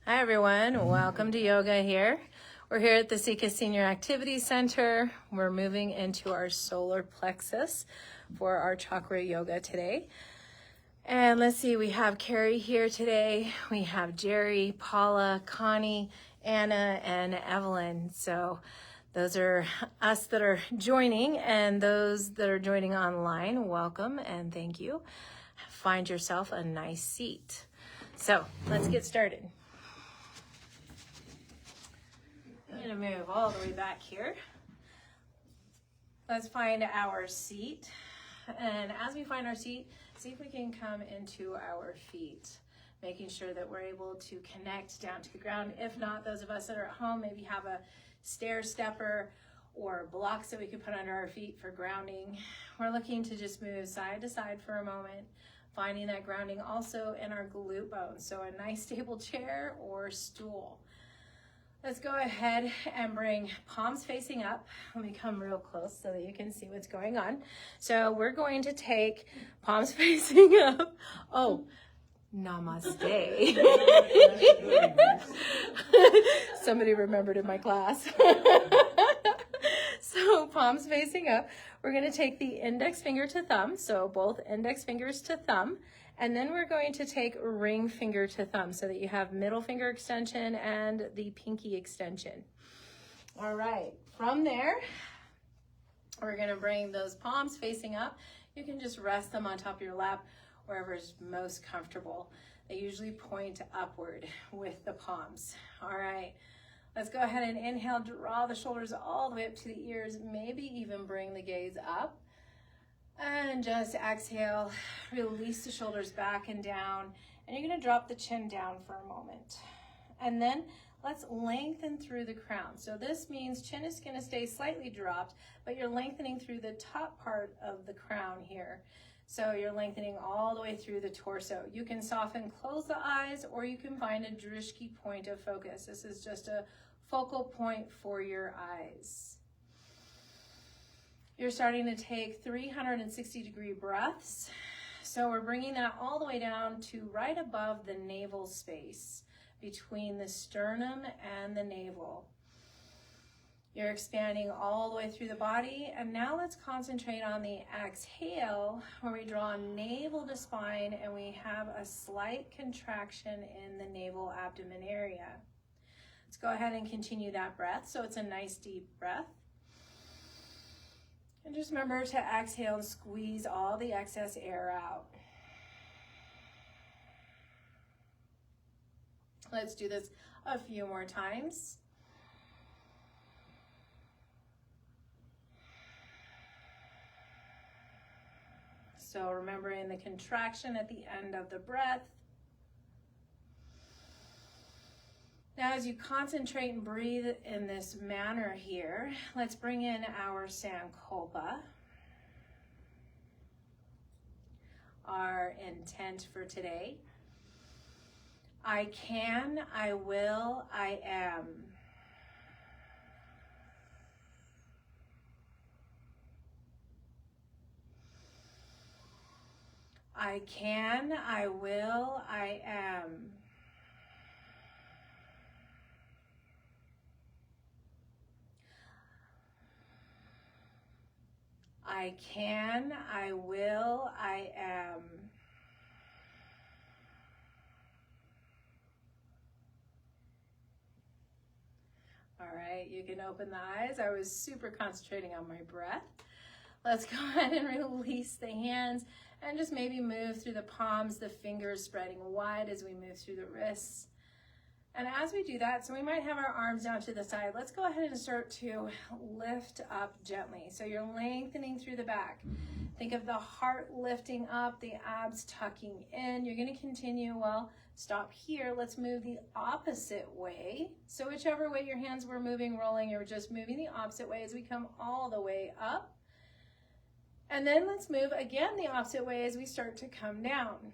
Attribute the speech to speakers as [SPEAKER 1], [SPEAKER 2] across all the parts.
[SPEAKER 1] Hi everyone, welcome to yoga here. We're here at the Sika Senior Activity Center. We're moving into our solar plexus for our chakra yoga today. And let's see, we have Carrie here today. We have Jerry, Paula, Connie, Anna, and Evelyn. So those are us that are joining, and those that are joining online, welcome and thank you. Find yourself a nice seat. So let's get started. I'm going to move all the way back here. Let's find our seat. And as we find our seat, see if we can come into our feet, making sure that we're able to connect down to the ground. If not, those of us that are at home maybe have a stair stepper or blocks that we could put under our feet for grounding. We're looking to just move side to side for a moment, finding that grounding also in our glute bones. So a nice stable chair or stool. Let's go ahead and bring palms facing up. Let me come real close so that you can see what's going on. So we're going to take palms facing up. Oh, namaste. Somebody remembered in my class. So palms facing up. We're going to take the index finger to thumb. So both index fingers to thumb. And then we're going to take ring finger to thumb so that you have middle finger extension and the pinky extension. All right, from there, we're gonna bring those palms facing up. You can just rest them on top of your lap, wherever is most comfortable. They usually point upward with the palms. All right, let's go ahead and inhale, draw the shoulders all the way up to the ears, maybe even bring the gaze up. And just exhale, release the shoulders back and down. And you're gonna drop the chin down for a moment. And then let's lengthen through the crown. So this means chin is gonna stay slightly dropped, but you're lengthening through the top part of the crown here. So you're lengthening all the way through the torso. You can soften, close the eyes, or you can find a drishti point of focus. This is just a focal point for your eyes. You're starting to take 360-degree breaths. So we're bringing that all the way down to right above the navel space, between the sternum and the navel. You're expanding all the way through the body. And now let's concentrate on the exhale, where we draw navel to spine and we have a slight contraction in the navel abdomen area. Let's go ahead and continue that breath. So it's a nice deep breath. And just remember to exhale and squeeze all the excess air out. Let's do this a few more times. So remembering the contraction at the end of the breath. Now, as you concentrate and breathe in this manner here, let's bring in our Sankalpa. Our intent for today. I can, I will, I am. I can, I will, I am. I can, I will, I am. All right, you can open the eyes. I was super concentrating on my breath. Let's go ahead and release the hands and just maybe move through the palms, the fingers spreading wide as we move through the wrists. And as we do that, so we might have our arms down to the side. Let's go ahead and start to lift up gently. So you're lengthening through the back. Think of the heart lifting up, the abs tucking in. You're going to continue, well, stop here. Let's move the opposite way. So whichever way your hands were moving, rolling, you're just moving the opposite way as we come all the way up. And then let's move again the opposite way as we start to come down.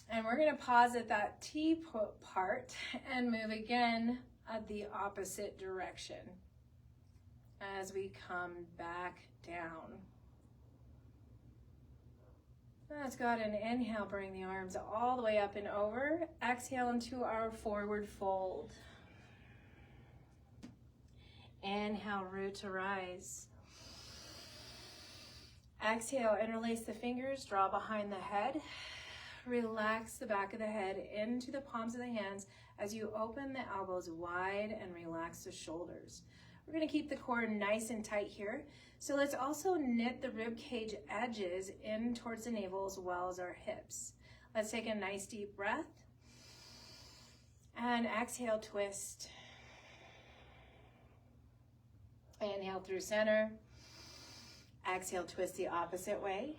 [SPEAKER 1] And we're going to pause at that T part and move again at the opposite direction as we come back down. Let's go ahead and inhale, bring the arms all the way up and over. Exhale into our forward fold. Inhale, root to rise. Exhale, interlace the fingers, draw behind the head. Relax the back of the head into the palms of the hands as you open the elbows wide and relax the shoulders. We're going to keep the core nice and tight here. So let's also knit the rib cage edges in towards the navel as well as our hips. Let's take a nice deep breath. And exhale, twist. Inhale through center. Exhale, twist the opposite way.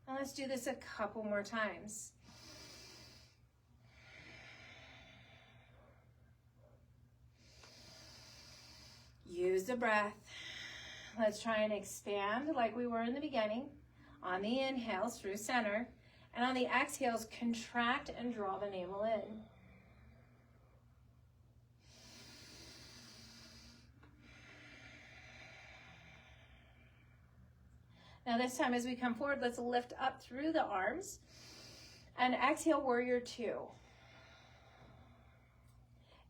[SPEAKER 1] And let's do this a couple more times. Use the breath. Let's try and expand like we were in the beginning. On the inhales, through center. And on the exhales, contract and draw the navel in. Now this time as we come forward, let's lift up through the arms and exhale, warrior two.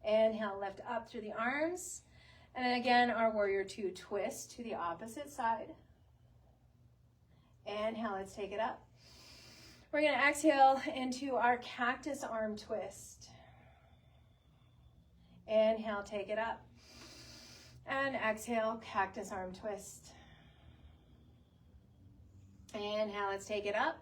[SPEAKER 1] Inhale, lift up through the arms. And then again, our warrior two twist to the opposite side. Inhale, let's take it up. We're gonna exhale into our cactus arm twist. Inhale, take it up. And exhale, cactus arm twist. Inhale, let's take it up.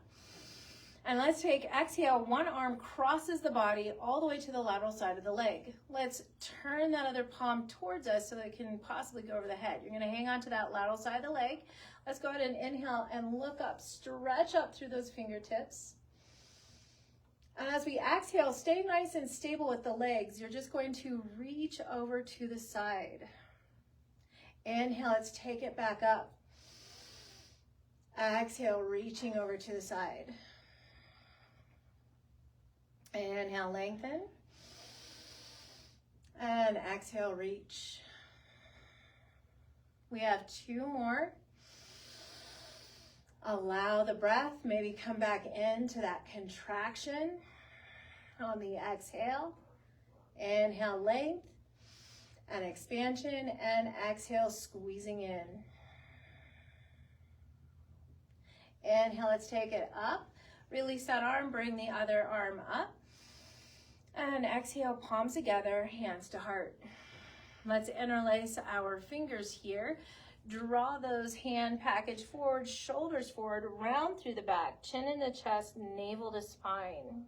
[SPEAKER 1] And let's take, exhale, one arm crosses the body all the way to the lateral side of the leg. Let's turn that other palm towards us so that it can possibly go over the head. You're gonna hang on to that lateral side of the leg. Let's go ahead and inhale and look up, stretch up through those fingertips. And as we exhale, stay nice and stable with the legs. You're just going to reach over to the side. Inhale, let's take it back up. Exhale, reaching over to the side. Inhale, lengthen. And exhale, reach. We have two more. Allow the breath, maybe come back into that contraction on the exhale. Inhale, length and expansion, and exhale, squeezing in. Inhale, let's take it up. Release that arm, bring the other arm up. And exhale, palms together, hands to heart. Let's interlace our fingers here. Draw those hand package forward, shoulders forward, round through the back, chin in the chest, navel to spine.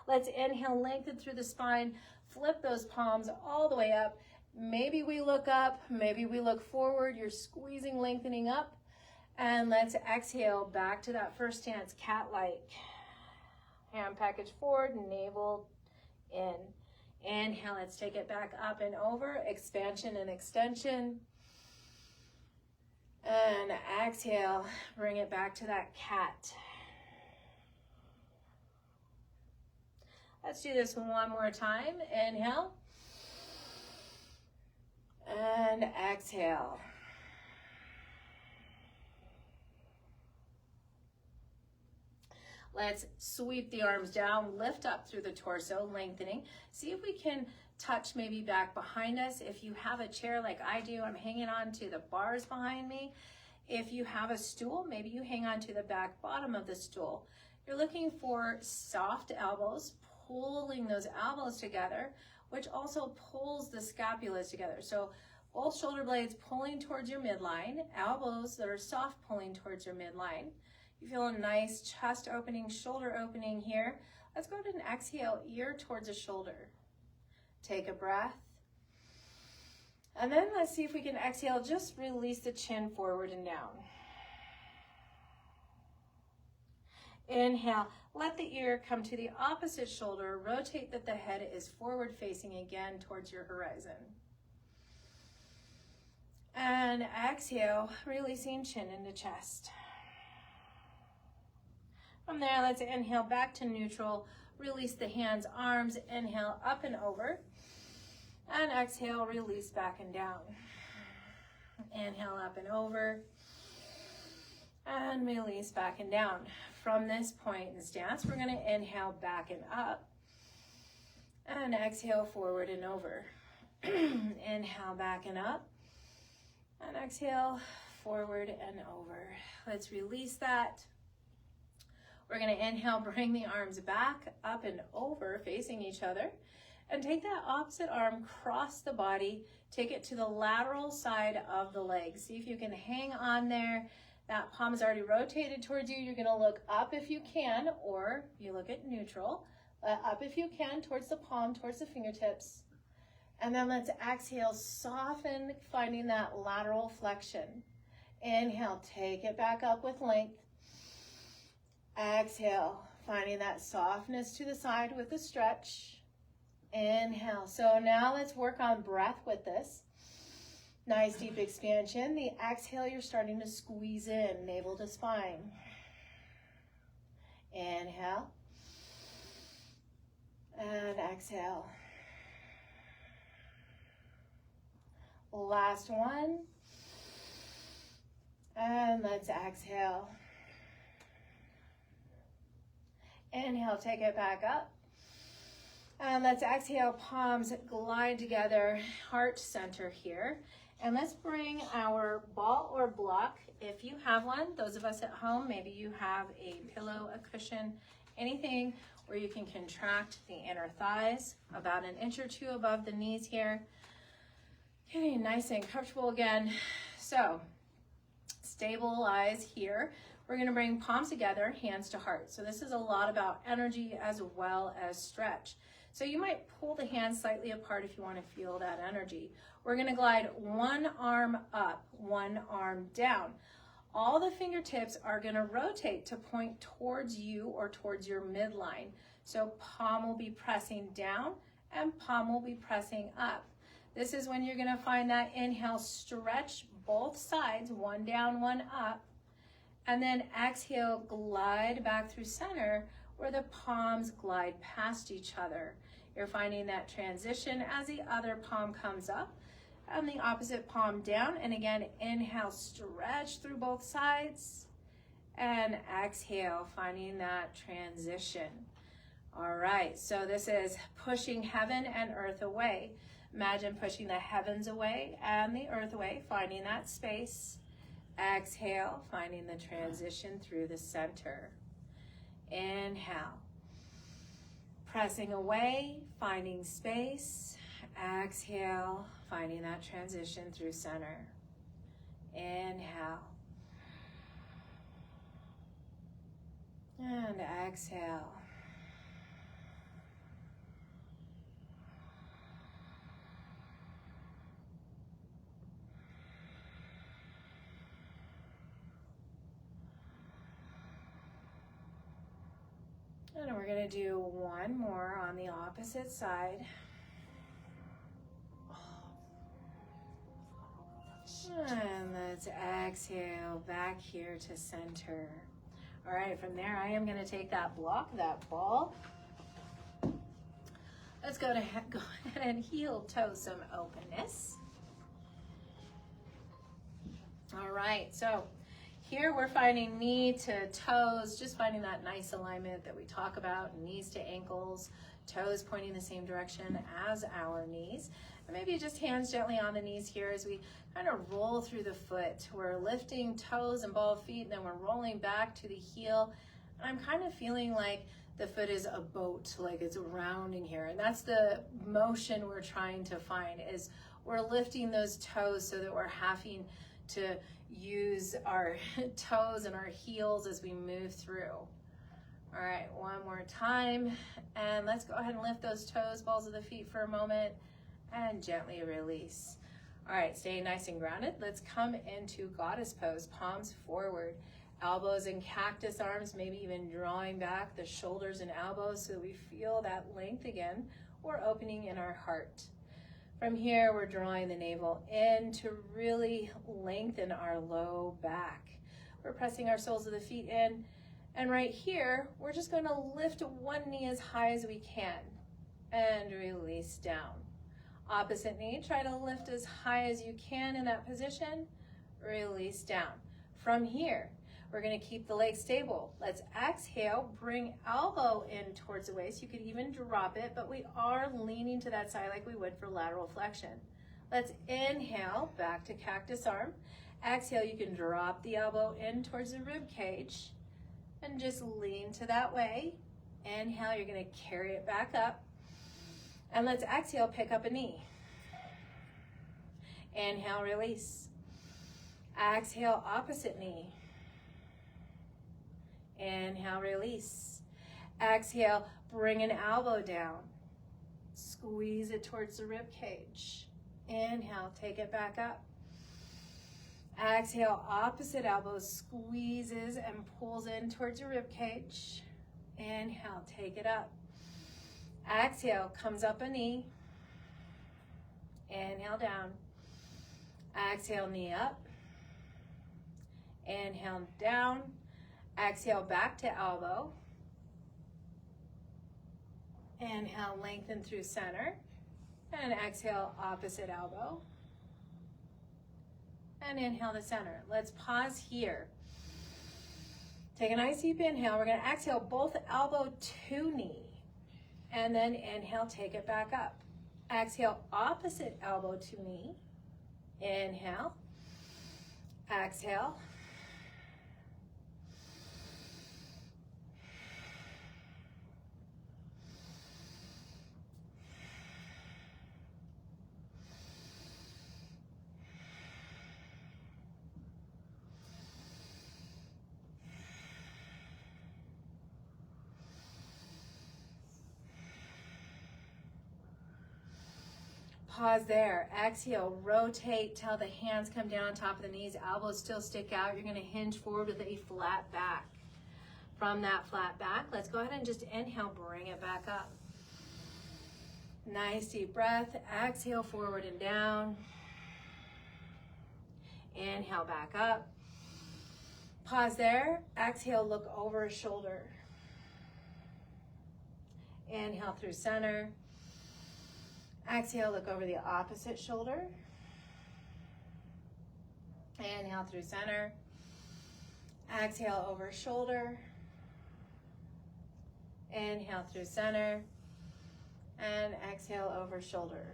[SPEAKER 1] Let's inhale, lengthen through the spine, flip those palms all the way up. Maybe we look up, maybe we look forward. You're squeezing, lengthening up. And let's exhale back to that first stance, cat-like. Hand package forward, navel in. Inhale, let's take it back up and over, expansion and extension. And exhale, bring it back to that cat. Let's do this one more time. Inhale. And exhale. Let's sweep the arms down, lift up through the torso, lengthening. See if we can touch maybe back behind us. If you have a chair like I do, I'm hanging on to the bars behind me. If you have a stool, maybe you hang on to the back bottom of the stool. You're looking for soft elbows, pulling those elbows together, which also pulls the scapulas together. So both shoulder blades pulling towards your midline, elbows that are soft pulling towards your midline. You feel a nice chest opening, shoulder opening here. Let's go ahead and exhale, ear towards the shoulder. Take a breath. And then let's see if we can exhale, just release the chin forward and down. Inhale, let the ear come to the opposite shoulder, rotate that the head is forward facing again towards your horizon. And exhale, releasing chin into chest. From there, let's inhale back to neutral, release the hands, arms, inhale up and over, and exhale, release back and down. Inhale up and over, And release back and down. From this point in stance, we're going to inhale back and up. And exhale forward and over. Inhale back and up. And exhale forward and over. Let's release that. We're going to inhale, bring the arms back, up and over, facing each other. And take that opposite arm, cross the body, take it to the lateral side of the leg. See if you can hang on there. That palm is already rotated towards you. You're going to look up if you can, or you look at neutral. Up if you can, towards the palm, towards the fingertips. And then let's exhale, soften, finding that lateral flexion. Inhale, take it back up with length. Exhale, finding that softness to the side with the stretch. Inhale. So now let's work on breath with this. Nice deep expansion. The exhale, you're starting to squeeze in, navel to spine. Inhale. And exhale. Last one. And let's exhale. Inhale, take it back up. And let's exhale, palms glide together, heart center here. And let's bring our ball or block, if you have one. Those of us at home, maybe you have a pillow, a cushion, anything where you can contract the inner thighs about an inch or two above the knees here. Getting nice and comfortable again. So stabilize here. We're going to bring palms together, hands to heart. So this is a lot about energy as well as stretch. So you might pull the hands slightly apart if you want to feel that energy. We're going to glide one arm up, one arm down. All the fingertips are going to rotate to point towards you or towards your midline. So palm will be pressing down and palm will be pressing up. This is when you're going to find that inhale, stretch both sides, one down, one up. And then exhale, glide back through center where the palms glide past each other. You're finding that transition as the other palm comes up and the opposite palm down. And again, inhale, stretch through both sides. And exhale, finding that transition. All right, so this is pushing heaven and earth away. Imagine pushing the heavens away and the earth away, finding that space. Exhale, finding the transition through the center. Inhale. Pressing away, finding space. Exhale, finding that transition through center. Inhale. And exhale. And we're going to do one more on the opposite side. And let's exhale back here to center. All right, from there I am going to take that block, that ball. Let's go ahead and heel toe some openness. All right, so here we're finding knee to toes, just finding that nice alignment that we talk about, knees to ankles, toes pointing the same direction as our knees. And maybe just hands gently on the knees here as we kind of roll through the foot. We're lifting toes and ball feet, and then we're rolling back to the heel. And I'm kind of feeling like the foot is a boat, like it's rounding here. And that's the motion we're trying to find, is we're lifting those toes so that we're having to use our toes and our heels as we move through. All right, one more time. And let's go ahead and lift those toes, balls of the feet for a moment, and gently release. All right, stay nice and grounded. Let's come into goddess pose, palms forward, elbows and cactus arms, maybe even drawing back the shoulders and elbows so that we feel that length again, or opening in our heart. From here, we're drawing the navel in to really lengthen our low back. We're pressing our soles of the feet in. And right here, we're just going to lift one knee as high as we can and release down. Opposite knee, try to lift as high as you can in that position. Release down. From here, We're gonna keep the legs stable. Let's exhale, bring elbow in towards the waist. You could even drop it, but we are leaning to that side like we would for lateral flexion. Let's inhale, back to cactus arm. Exhale, you can drop the elbow in towards the rib cage and just lean to that way. Inhale, you're gonna carry it back up. And let's exhale, pick up a knee. Inhale, release. Exhale, opposite knee. Inhale, release. Exhale, bring an elbow down. Squeeze it towards the rib cage. Inhale, take it back up. Exhale, opposite elbow squeezes and pulls in towards your rib cage. Inhale, take it up. Exhale, comes up a knee. Inhale, down. Exhale, knee up. Inhale, down. Exhale, back to elbow. Inhale, lengthen through center. And exhale, opposite elbow. And inhale to center. Let's pause here. Take a nice deep inhale. We're going to exhale both elbow to knee. And then inhale, take it back up. Exhale, opposite elbow to knee. Inhale. Exhale. Pause there. Exhale, rotate till the hands come down on top of the knees, elbows still stick out. You're going to hinge forward with a flat back. From that flat back, let's go ahead and just inhale, bring it back up. Nice deep breath. Exhale, forward and down. Inhale, back up. Pause there. Exhale, look over a shoulder. Inhale through center. Exhale, look over the opposite shoulder. Inhale through center. Exhale over shoulder. Inhale through center. And exhale over shoulder.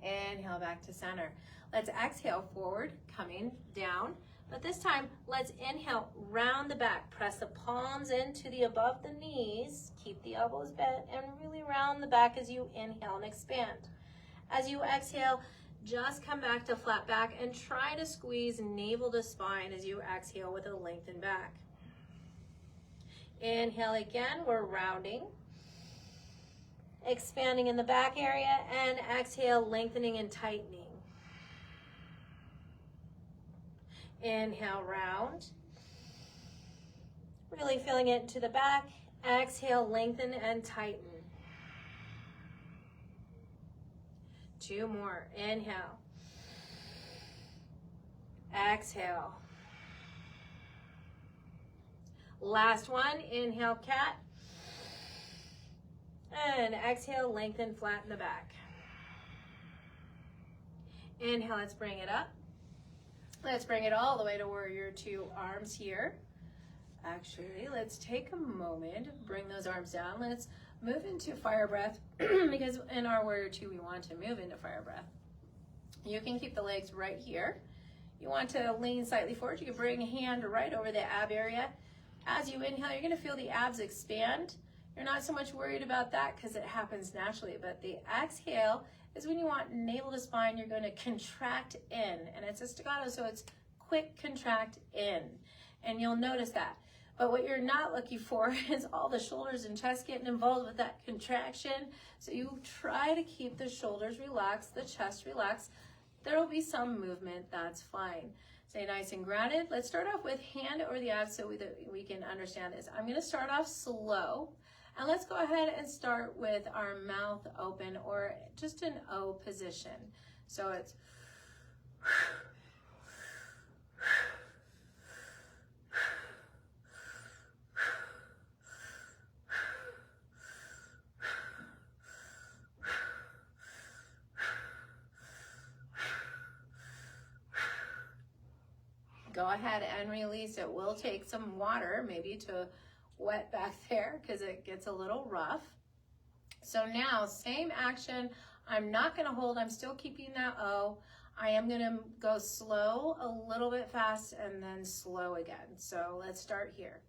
[SPEAKER 1] Inhale back to center. Let's exhale forward, coming down. But this time, let's inhale, round the back. Press the palms into the above the knees. Keep the elbows bent and really round the back as you inhale and expand. As you exhale, just come back to flat back and try to squeeze navel to spine as you exhale with a lengthened back. Inhale again, we're rounding. Expanding in the back area, and exhale, lengthening and tightening. Inhale, round. Really feeling it into the back. Exhale, lengthen and tighten. 2 more. Inhale. Exhale. Last one. Inhale, cat. And exhale, lengthen, flatten the back. Inhale, let's bring it up. Let's bring it all the way to warrior 2, arms here. Actually, let's take a moment, bring those arms down. Let's move into fire breath because in our warrior 2, we want to move into fire breath. You can keep the legs right here. You want to lean slightly forward. You can bring a hand right over the ab area. As you inhale, you're going to feel the abs expand. You're not so much worried about that because it happens naturally, but the exhale is when you want navel to spine, you're going to contract in, and it's a staccato, so it's quick contract in, and you'll notice that. But what you're not looking for is all the shoulders and chest getting involved with that contraction, so you try to keep the shoulders relaxed, the chest relaxed. There will be some movement, that's fine. Stay nice and grounded. Let's start off with hand over the abs so we can understand this. I'm going to start off slow. And let's go ahead and start with our mouth open or just an O position. So it's Go ahead and release it. We'll take some water, maybe to wet back there because it gets a little rough. So now, same action. I'm not going to hold. I'm still keeping that O. I am going to go slow, a little bit fast, and then slow again. So let's start here.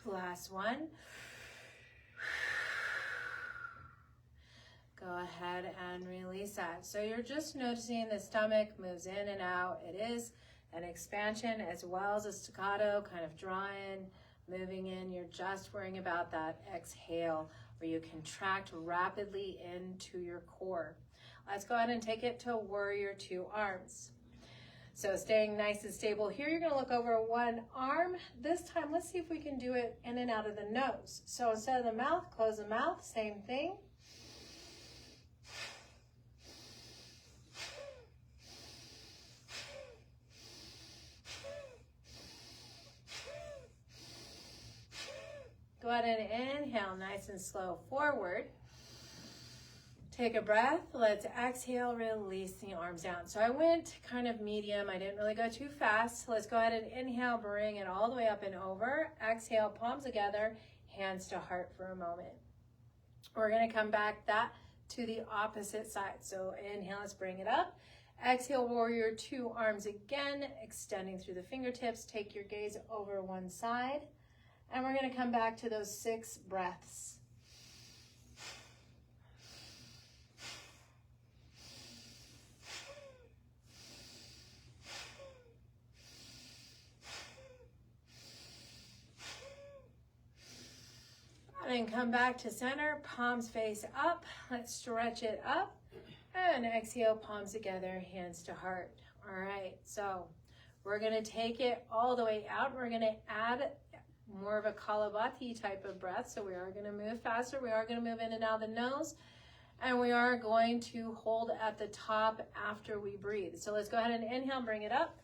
[SPEAKER 1] Last one. Go ahead and release that. So you're just noticing the stomach moves in and out. It is an expansion as well as a staccato, kind of drawing, moving in. You're just worrying about that exhale where you contract rapidly into your core. Let's go ahead and take it to warrior two arms. So staying nice and stable here, you're going to look over one arm. This time, let's see if we can do it in and out of the nose. So instead of the mouth, close the mouth, same thing. Go ahead and inhale nice and slow forward. Take a breath. Let's exhale, release the arms down. So I went kind of medium. I didn't really go too fast. Let's go ahead and inhale, bring it all the way up and over. Exhale, palms together, hands to heart for a moment. We're going to come back that to the opposite side. So inhale, let's bring it up. Exhale, warrior two, arms again, extending through the fingertips. Take your gaze over one side. And we're going to come back to those 6 breaths. And come back to center, palms face up. Let's stretch it up. And exhale, palms together, hands to heart. All right, so we're going to take it all the way out. We're going to add more of a Kalabati type of breath. So we are going to move faster. We are going to move in and out the nose. And we are going to hold at the top after we breathe. So let's go ahead and inhale, bring it up.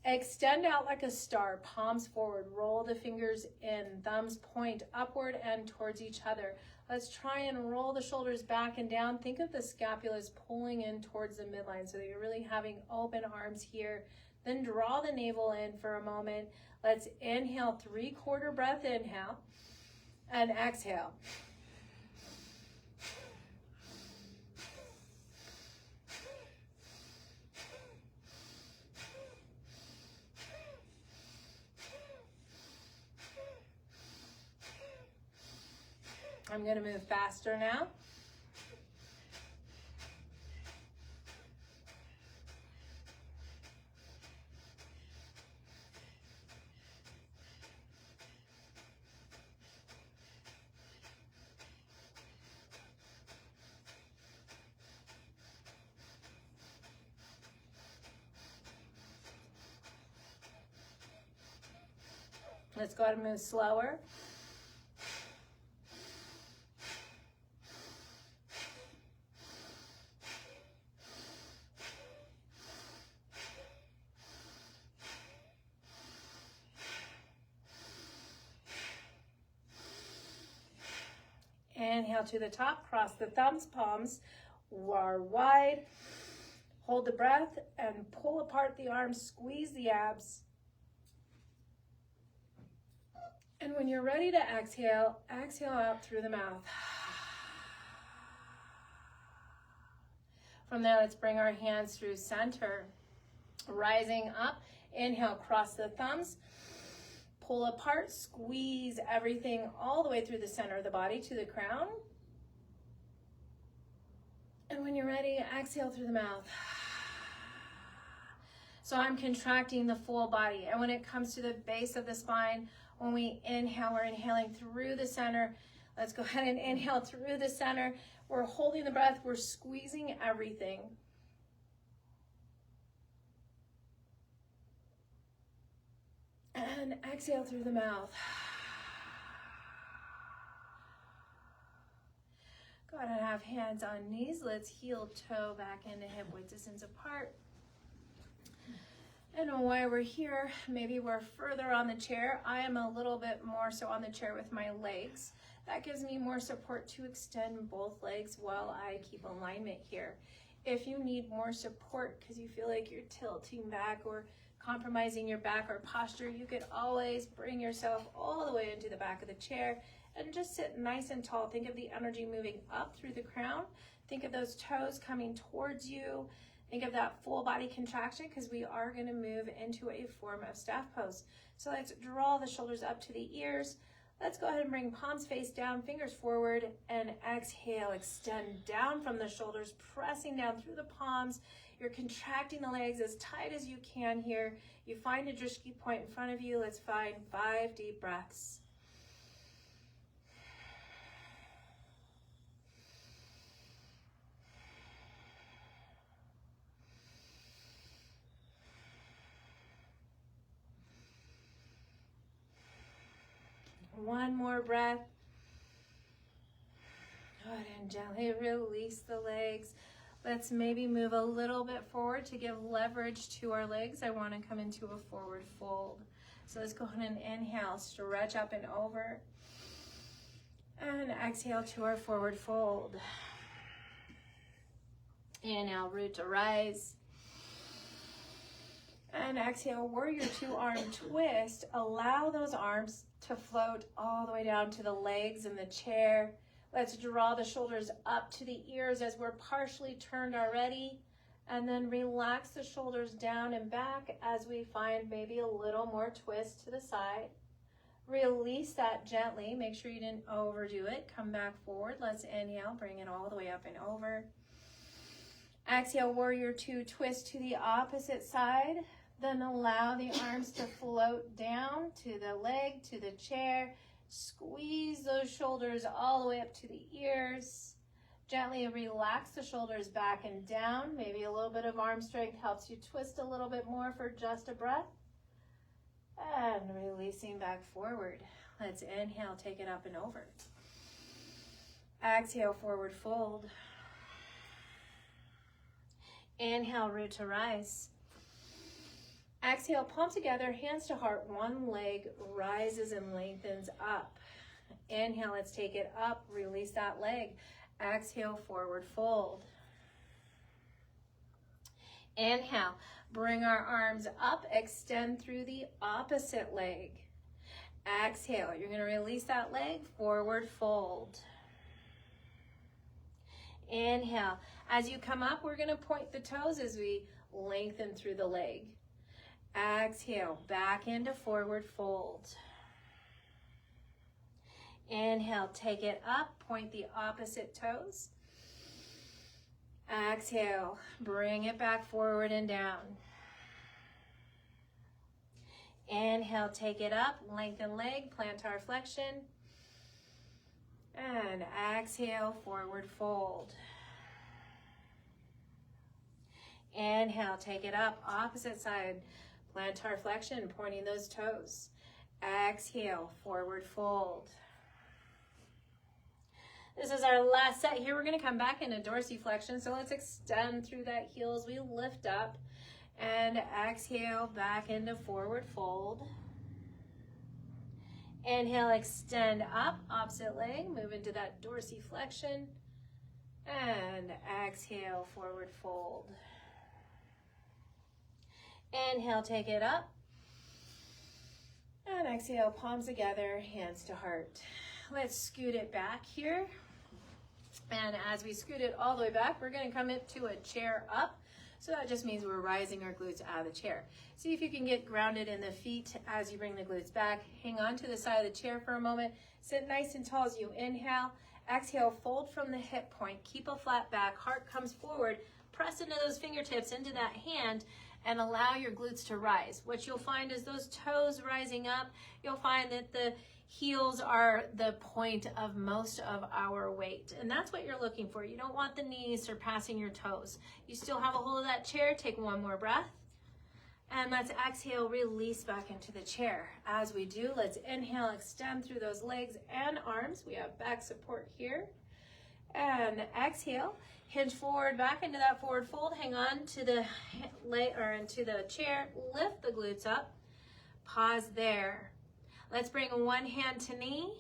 [SPEAKER 1] Extend out like a star, palms forward, roll the fingers in, thumbs point upward and towards each other. Let's try and roll the shoulders back and down. Think of the scapulas pulling in towards the midline so that you're really having open arms here. Then draw the navel in for a moment. Let's inhale, 3/4 breath inhale, and exhale. I'm going to move faster now. Let's go ahead and move slower. Inhale to the top, cross the thumbs, palms are wide. Hold the breath and pull apart the arms, squeeze the abs. And when you're ready to exhale, exhale out through the mouth. From there, let's bring our hands through center. Rising up, inhale, cross the thumbs. Pull apart, squeeze everything all the way through the center of the body to the crown. And when you're ready, exhale through the mouth. So I'm contracting the full body. And when it comes to the base of the spine, when we inhale, we're inhaling through the center. Let's go ahead and inhale through the center. We're holding the breath. We're squeezing everything. And exhale through the mouth. Go ahead and have hands on knees. Let's heel toe back into hip width distance apart. And while we're here, maybe we're further on the chair. I am a little bit more so on the chair with my legs. That gives me more support to extend both legs while I keep alignment here. If you need more support because you feel like you're tilting back or compromising your back or posture, you could always bring yourself all the way into the back of the chair and just sit nice and tall. Think of the energy moving up through the crown. Think of those toes coming towards you. Think of that full body contraction because we are going to move into a form of staff pose. So let's draw the shoulders up to the ears. Let's go ahead and bring palms face down, fingers forward, and exhale. Extend down from the shoulders, pressing down through the palms. You're contracting the legs as tight as you can here. You find a drishti point in front of you. Let's find 5 deep breaths. One more breath. Go ahead and gently release the legs. Let's maybe move a little bit forward to give leverage to our legs. I want to come into a forward fold. So let's go ahead and inhale, stretch up and over. And exhale to our forward fold. Inhale, root to rise. And exhale, warrior 2 arm twist. Allow those arms to float all the way down to the legs in the chair. Let's draw the shoulders up to the ears as we're partially turned already. And then relax the shoulders down and back as we find maybe a little more twist to the side. Release that gently. Make sure you didn't overdo it. Come back forward. Let's inhale. Bring it all the way up and over. Exhale, warrior 2, twist to the opposite side. Then allow the arms to float down to the leg, to the chair. Squeeze those shoulders all the way up to the ears. Gently relax the shoulders back and down. Maybe a little bit of arm strength helps you twist a little bit more for just a breath. And releasing back forward. Let's inhale, take it up and over. Exhale, forward fold. Inhale, root to rise. Exhale, palm together, hands to heart. One leg rises and lengthens up. Inhale, let's take it up. Release that leg. Exhale, forward fold. Inhale, bring our arms up, extend through the opposite leg. Exhale, you're going to release that leg, forward fold. Inhale, as you come up, we're going to point the toes as we lengthen through the leg. Exhale, back into forward fold. Inhale, take it up, point the opposite toes. Exhale, bring it back forward and down. Inhale, take it up, lengthen leg, plantar flexion. And exhale, forward fold. Inhale, take it up, opposite side, plantar flexion, pointing those toes. Exhale, forward fold. This is our last set here. We're going to come back into dorsiflexion. So let's extend through that heel as we lift up and exhale back into forward fold. Inhale, extend up, opposite leg, move into that dorsiflexion. And exhale, forward fold. Inhale, take it up. And exhale, palms together, hands to heart. Let's scoot it back here. And as we scoot it all the way back, we're going to come into a chair up. So that just means we're rising our glutes out of the chair. See if you can get grounded in the feet as you bring the glutes back. Hang on to the side of the chair for a moment. Sit nice and tall as you inhale. Exhale, fold from the hip point. Keep a flat back. Heart comes forward. Press into those fingertips, into that hand, and allow your glutes to rise. What you'll find is those toes rising up. You'll find that the heels are the point of most of our weight. And that's what you're looking for. You don't want the knees surpassing your toes. You still have a hold of that chair. Take one more breath. And let's exhale, release back into the chair. As we do, let's inhale, extend through those legs and arms. We have back support here. And exhale, hinge forward back into that forward fold. Hang on to the into the chair. Lift the glutes up. Pause there. Let's bring one hand to knee,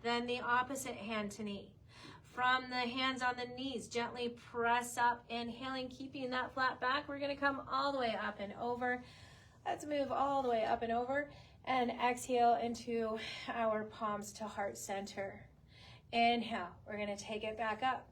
[SPEAKER 1] then the opposite hand to knee. From the hands on the knees, gently press up, inhaling, keeping that flat back. We're gonna come all the way up and over. Let's move all the way up and over and exhale into our palms to heart center. Inhale, we're gonna take it back up.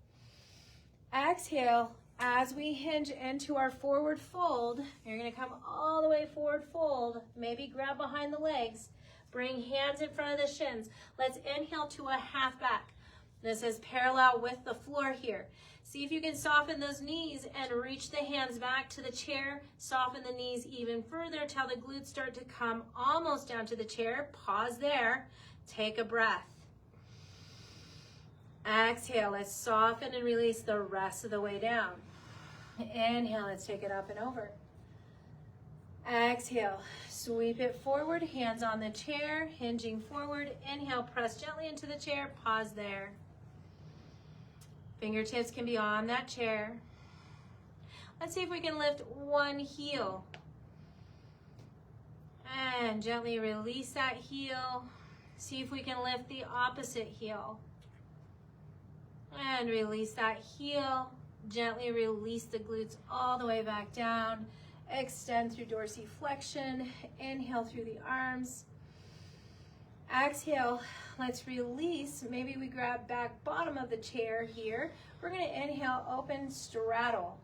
[SPEAKER 1] Exhale, as we hinge into our forward fold, you're gonna come all the way forward fold, maybe grab behind the legs, bring hands in front of the shins. Let's inhale to a half back. This is parallel with the floor here. See if you can soften those knees and reach the hands back to the chair. Soften the knees even further till the glutes start to come almost down to the chair. Pause there. Take a breath. Exhale, let's soften and release the rest of the way down. Inhale, let's take it up and over. Exhale, sweep it forward, hands on the chair, hinging forward. Inhale, press gently into the chair, pause there. Fingertips can be on that chair. Let's see if we can lift one heel. And gently release that heel. See if we can lift the opposite heel. And release that heel. Gently release the glutes all the way back down. Extend through dorsiflexion. Inhale through the arms. Exhale, let's release. Maybe we grab back bottom of the chair here. We're gonna inhale, open, straddle.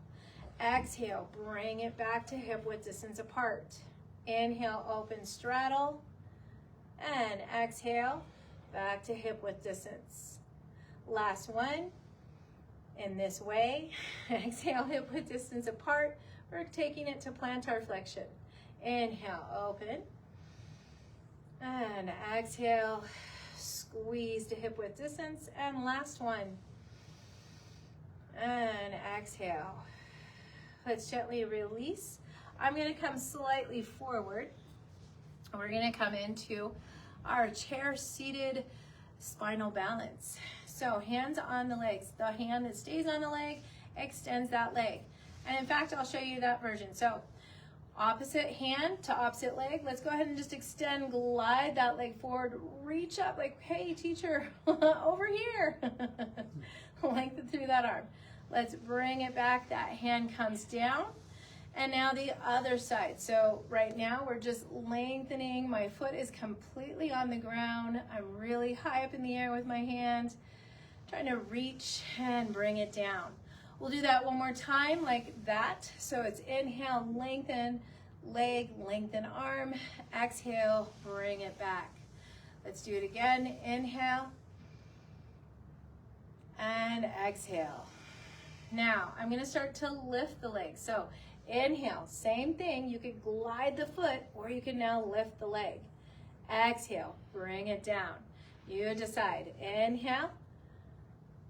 [SPEAKER 1] Exhale, bring it back to hip width distance apart. Inhale, open, straddle. And exhale, back to hip width distance. Last one, in this way. Exhale, hip width distance apart. We're taking it to plantar flexion. Inhale, open. And exhale, squeeze to hip width distance. And last one. And exhale. Let's gently release. I'm going to come slightly forward. We're going to come into our chair seated spinal balance. So hands on the legs. The hand that stays on the leg extends that leg. And in fact, I'll show you that version. So opposite hand to opposite leg. Let's go ahead and just extend, glide that leg forward, reach up like, hey teacher, over here. Lengthen through that arm. Let's bring it back. That hand comes down. And now the other side. So right now we're just lengthening. My foot is completely on the ground. I'm really high up in the air with my hand, trying to reach and bring it down. We'll do that one more time like that. So it's inhale, lengthen leg, lengthen arm. Exhale, bring it back. Let's do it again. Inhale and exhale. Now I'm going to start to lift the leg. So inhale, same thing. You could glide the foot or you can now lift the leg. Exhale, bring it down. You decide. Inhale,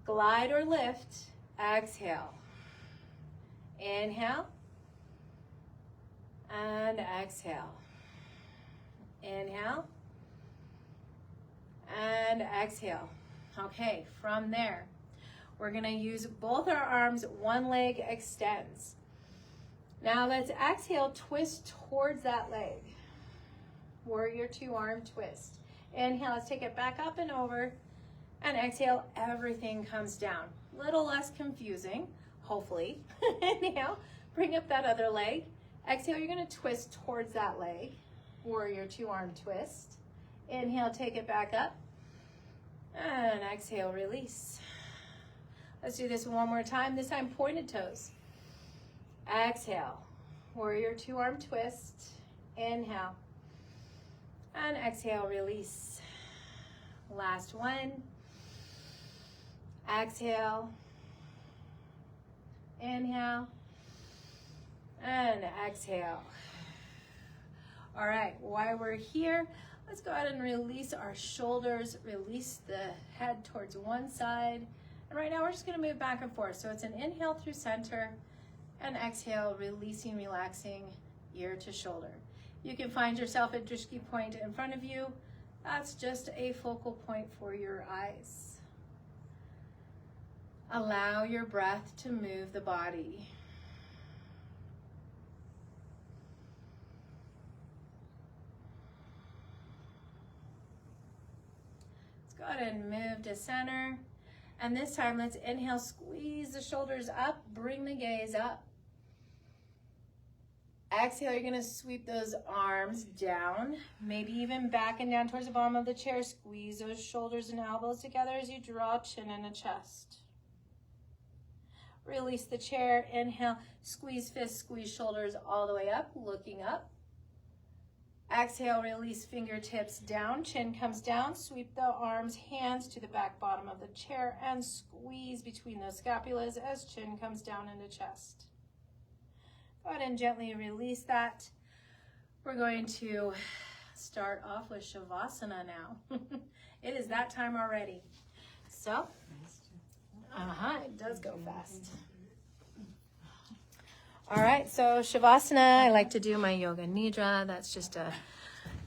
[SPEAKER 1] glide or lift. Exhale. Inhale. And exhale. Inhale. And exhale. Okay, from there, we're going to use both our arms, one leg extends. Now let's exhale, twist towards that leg. Warrior two arm twist. Inhale, let's take it back up and over. And exhale, everything comes down. Little less confusing, hopefully. Inhale, bring up that other leg. Exhale, you're gonna twist towards that leg. Warrior two arm twist. Inhale, take it back up. And exhale, release. Let's do this one more time, this time pointed toes. Exhale. Warrior two arm twist. Inhale. And exhale, release. Last one. Exhale. Inhale. And exhale. All right, while we're here, let's go ahead and release our shoulders, release the head towards one side. And right now we're just gonna move back and forth. So it's an inhale through center and exhale, releasing, relaxing, ear to shoulder. You can find yourself at Drishti point in front of you. That's just a focal point for your eyes. Allow your breath to move the body. Let's go ahead and move to center. And this time, let's inhale, squeeze the shoulders up, bring the gaze up. Exhale, you're gonna sweep those arms down, maybe even back and down towards the bottom of the chair. Squeeze those shoulders and elbows together as you draw chin in the chest. Release the chair, inhale, squeeze fists, squeeze shoulders all the way up, looking up. Exhale, release fingertips down, chin comes down, sweep the arms, hands to the back bottom of the chair and squeeze between those scapulas as chin comes down into chest. Go ahead and gently release that. We're going to start off with Shavasana now. It is that time already. So, it does go fast. All right, so Shavasana, I like to do my Yoga Nidra. That's just a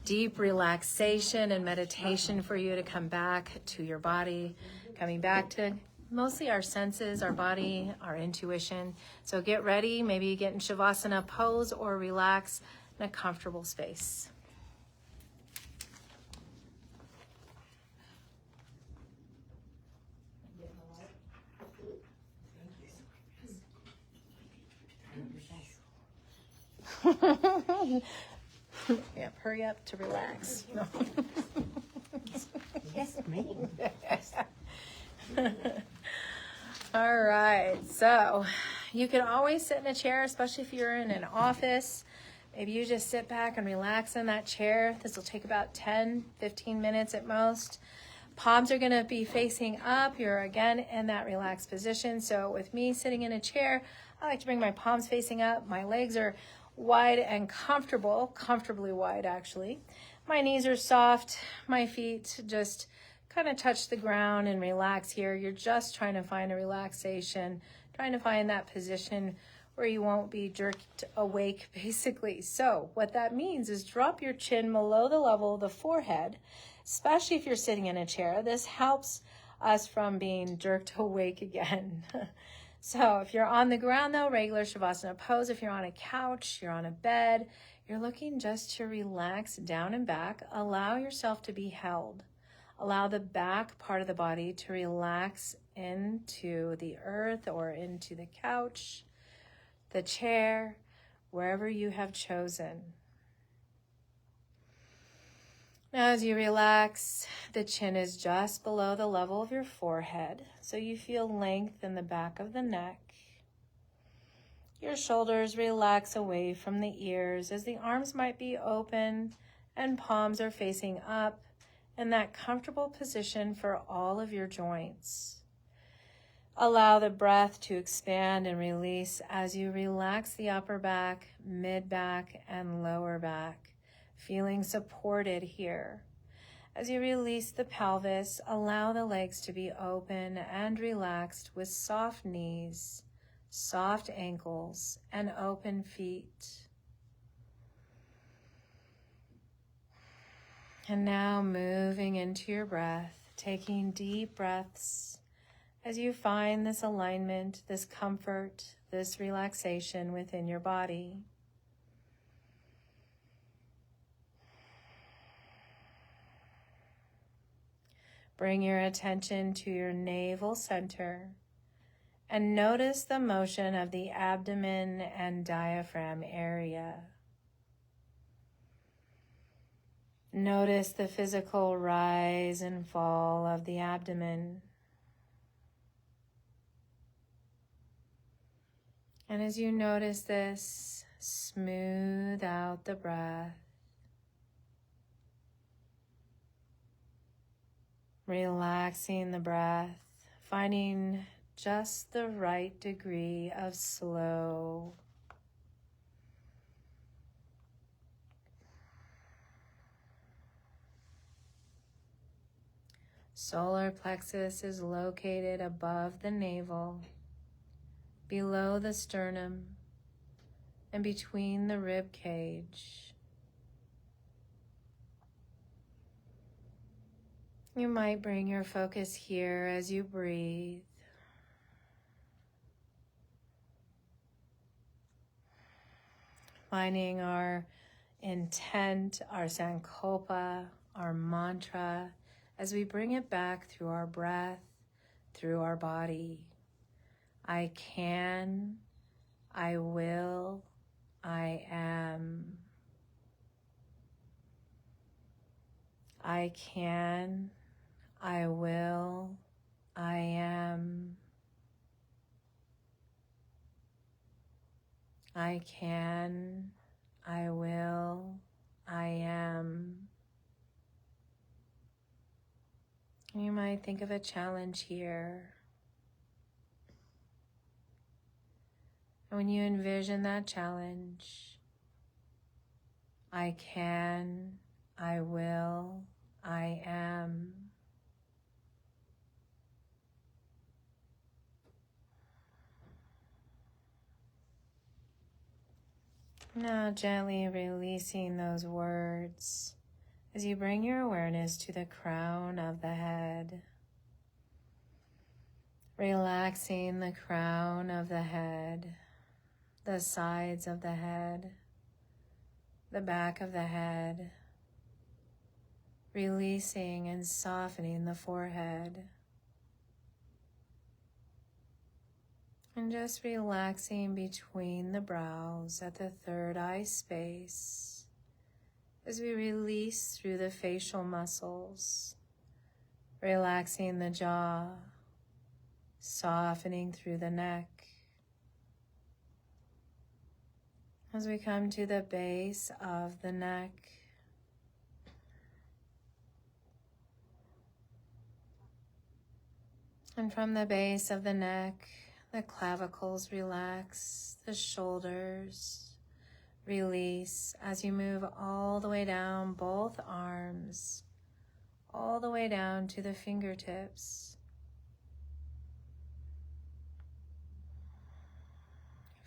[SPEAKER 1] deep relaxation and meditation for you to come back to your body, coming back to mostly our senses, our body, our intuition. So get ready, maybe get in Shavasana pose or relax in a comfortable space. Yeah, hurry up to relax. No.
[SPEAKER 2] Yes, me.
[SPEAKER 1] All right, so you can always sit in a chair, especially if you're in an office. Maybe you just sit back and relax in that chair. This will take about 10, 15 minutes at most. Palms are gonna be facing up. You're again in that relaxed position. So with me sitting in a chair, I like to bring my palms facing up. My legs are wide and comfortable, comfortably wide actually. My knees are soft, my feet just kind of touch the ground and relax here. You're just trying to find a relaxation, trying to find that position where you won't be jerked awake basically. So what that means is drop your chin below the level of the forehead, especially if you're sitting in a chair. This helps us from being jerked awake again. So if you're on the ground though, regular Shavasana pose. If you're on a couch, you're on a bed, you're looking just to relax down and back. Allow yourself to be held. Allow the back part of the body to relax into the earth or into the couch, the chair, wherever you have chosen. Now as you relax, the chin is just below the level of your forehead, so you feel length in the back of the neck. Your shoulders relax away from the ears as the arms might be open and palms are facing up in that comfortable position for all of your joints. Allow the breath to expand and release as you relax the upper back, mid back, and lower back. Feeling supported here. As you release the pelvis, allow the legs to be open and relaxed with soft knees, soft ankles, and open feet. And now moving into your breath, taking deep breaths as you find this alignment, this comfort, this relaxation within your body. Bring your attention to your navel center and notice the motion of the abdomen and diaphragm area. Notice the physical rise and fall of the abdomen. And as you notice this, smooth out the breath. Relaxing the breath, finding just the right degree of slow. Solar plexus is located above the navel, below the sternum, and between the rib cage. You might bring your focus here as you breathe. Finding our intent, our sankalpa, our mantra, as we bring it back through our breath, through our body. I can, I will, I am. I can, I will, I am. I can, I will, I am. You might think of a challenge here. And when you envision that challenge, I can, I will, I am. Now gently releasing those words as you bring your awareness to the crown of the head. Relaxing the crown of the head, the sides of the head, the back of the head. Releasing and softening the forehead. And just relaxing between the brows at the third eye space as we release through the facial muscles, relaxing the jaw, softening through the neck. As we come to the base of the neck, and from the base of the neck, the clavicles relax, the shoulders release as you move all the way down both arms, all the way down to the fingertips.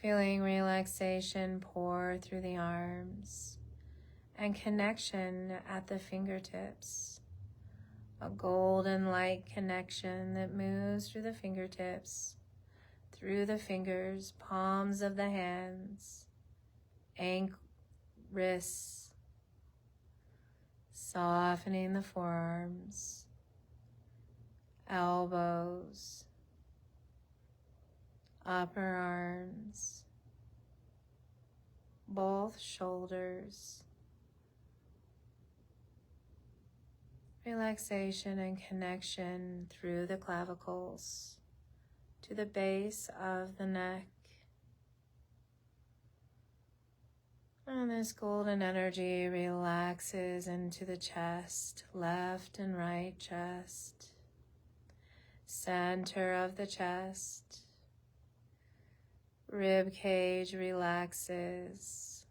[SPEAKER 1] Feeling relaxation pour through the arms and connection at the fingertips. A golden light connection that moves through the fingertips, through the fingers, palms of the hands, wrists, softening the forearms, elbows, upper arms, both shoulders. Relaxation and connection through the clavicles to the base of the neck. And this golden energy relaxes into the chest, left and right chest, center of the chest. Rib cage relaxes.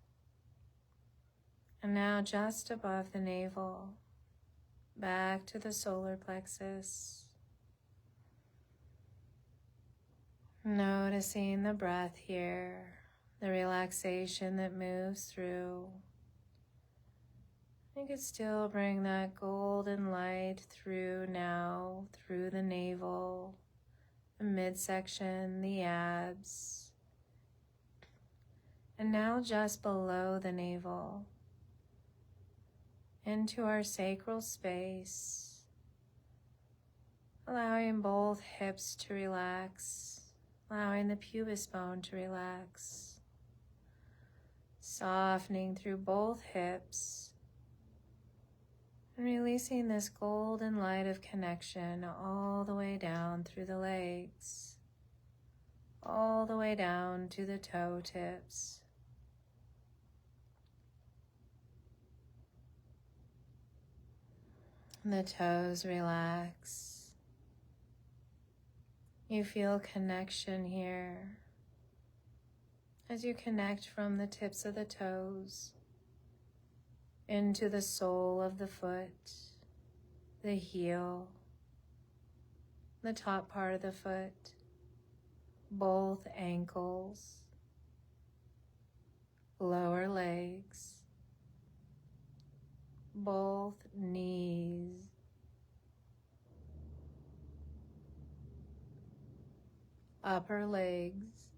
[SPEAKER 1] And now just above the navel, back to the solar plexus. Noticing the breath here, the relaxation that moves through. You could still bring that golden light through now, through the navel, the midsection, the abs. And now just below the navel, into our sacral space, allowing both hips to relax, allowing the pubis bone to relax, softening through both hips, and releasing this golden light of connection all the way down through the legs, all the way down to the toe tips. The toes relax. You feel connection here as you connect from the tips of the toes into the sole of the foot, the heel, the top part of the foot, both ankles, lower legs, both knees, upper legs,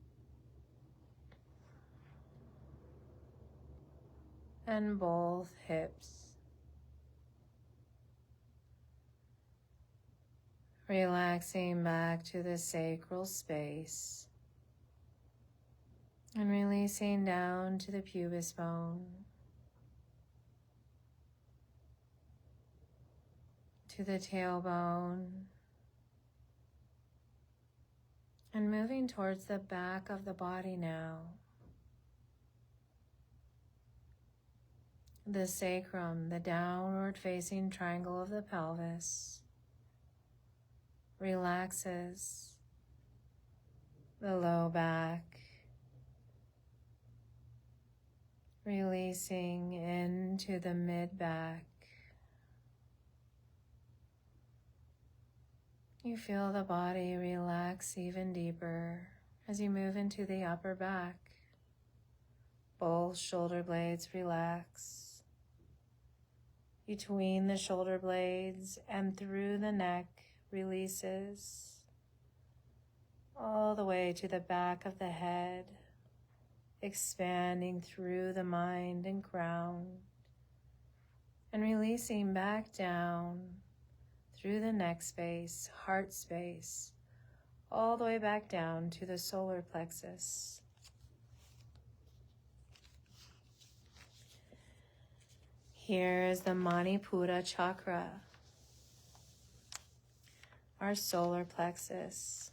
[SPEAKER 1] and both hips. Relaxing back to the sacral space and releasing down to the pubis bone, to the tailbone, and moving towards the back of the body now. The sacrum, the downward facing triangle of the pelvis, relaxes. The low back, releasing into the mid back. You feel the body relax even deeper as you move into the upper back. Both shoulder blades relax. Between the shoulder blades and through the neck releases all the way to the back of the head, expanding through the mind and crown, and releasing back down through the neck space, heart space, all the way back down to the solar plexus. Here is the Manipura chakra, our solar plexus,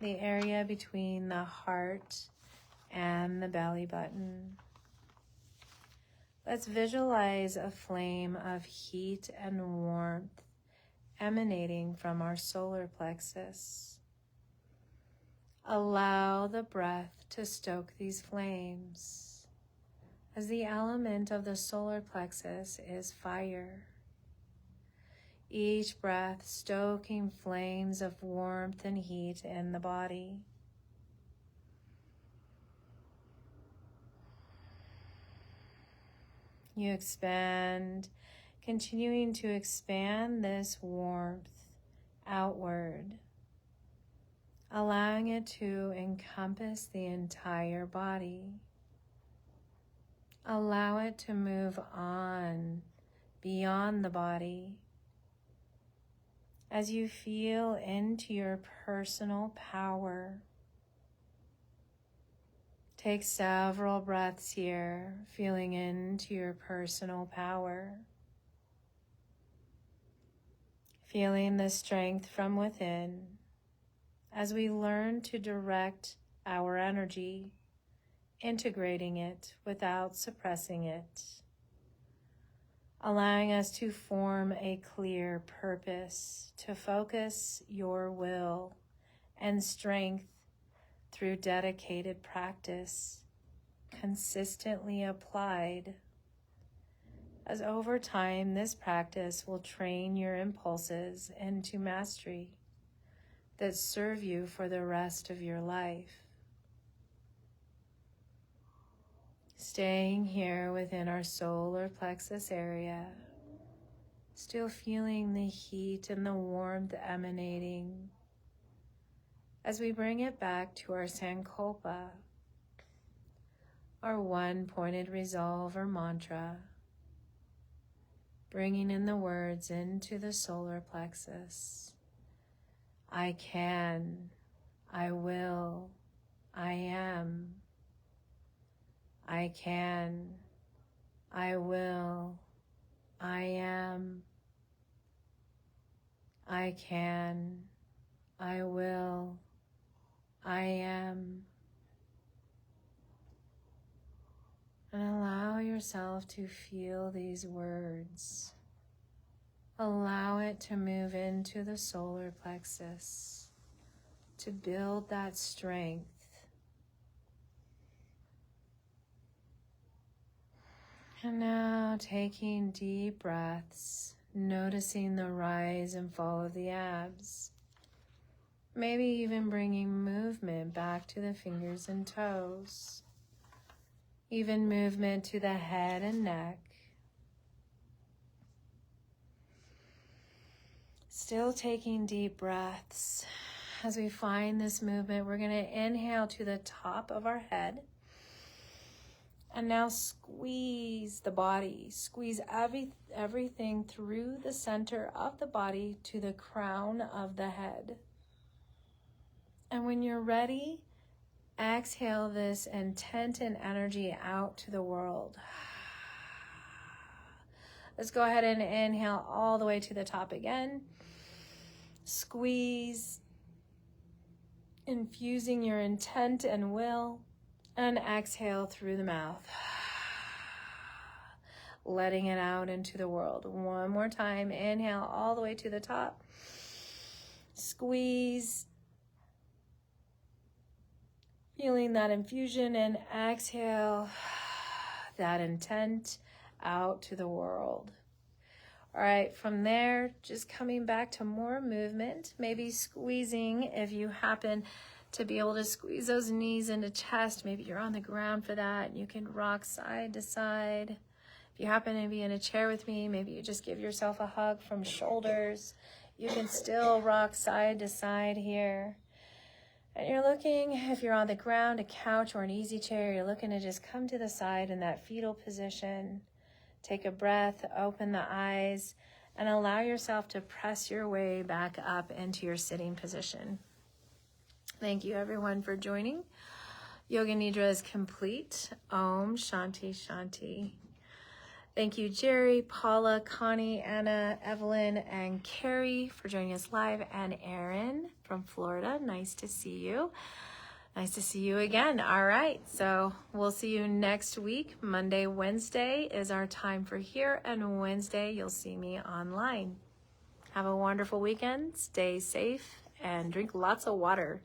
[SPEAKER 1] the area between the heart and the belly button. Let's visualize a flame of heat and warmth emanating from our solar plexus. Allow the breath to stoke these flames, as the element of the solar plexus is fire. Each breath stoking flames of warmth and heat in the body. You expand, continuing to expand this warmth outward, allowing it to encompass the entire body. Allow it to move on beyond the body as you feel into your personal power. Take several breaths here, feeling into your personal power. Feeling the strength from within as we learn to direct our energy, integrating it without suppressing it, allowing us to form a clear purpose, to focus your will and strength through dedicated practice, consistently applied, as over time this practice will train your impulses into mastery that serve you for the rest of your life. Staying here within our solar plexus area, still feeling the heat and the warmth emanating as we bring it back to our Sankalpa, our one-pointed resolve or mantra, bringing in the words into the solar plexus. I can, I will, I am. I can, I will, I am. I can, I will, I am. And allow yourself to feel these words. Allow it to move into the solar plexus to build that strength. And now taking deep breaths, noticing the rise and fall of the abs. Maybe even bringing movement back to the fingers and toes. Even movement to the head and neck. Still taking deep breaths. As we find this movement, we're going to inhale to the top of our head. And now squeeze the body. Squeeze everything through the center of the body to the crown of the head. And when you're ready, exhale this intent and energy out to the world. Let's go ahead and inhale all the way to the top again. Squeeze, infusing your intent and will, and exhale through the mouth. Letting it out into the world. One more time. Inhale all the way to the top. Squeeze. Feeling that infusion, and exhale that intent out to the world. All right, from there, just coming back to more movement, maybe squeezing if you happen to be able to squeeze those knees into chest. Maybe you're on the ground for that, and you can rock side to side. If you happen to be in a chair with me, maybe you just give yourself a hug from shoulders. You can still rock side to side here. And you're looking, if you're on the ground, a couch or an easy chair, you're looking to just come to the side in that fetal position. Take a breath, open the eyes, and allow yourself to press your way back up into your sitting position. Thank you, everyone, for joining. Yoga Nidra is complete. Om Shanti Shanti. Thank you, Jerry, Paula, Connie, Anna, Evelyn, and Carrie for joining us live, and Erin from Florida. Nice to see you. Nice to see you again. All right, so we'll see you next week. Monday, Wednesday is our time for here, and Wednesday you'll see me online. Have a wonderful weekend. Stay safe and drink lots of water.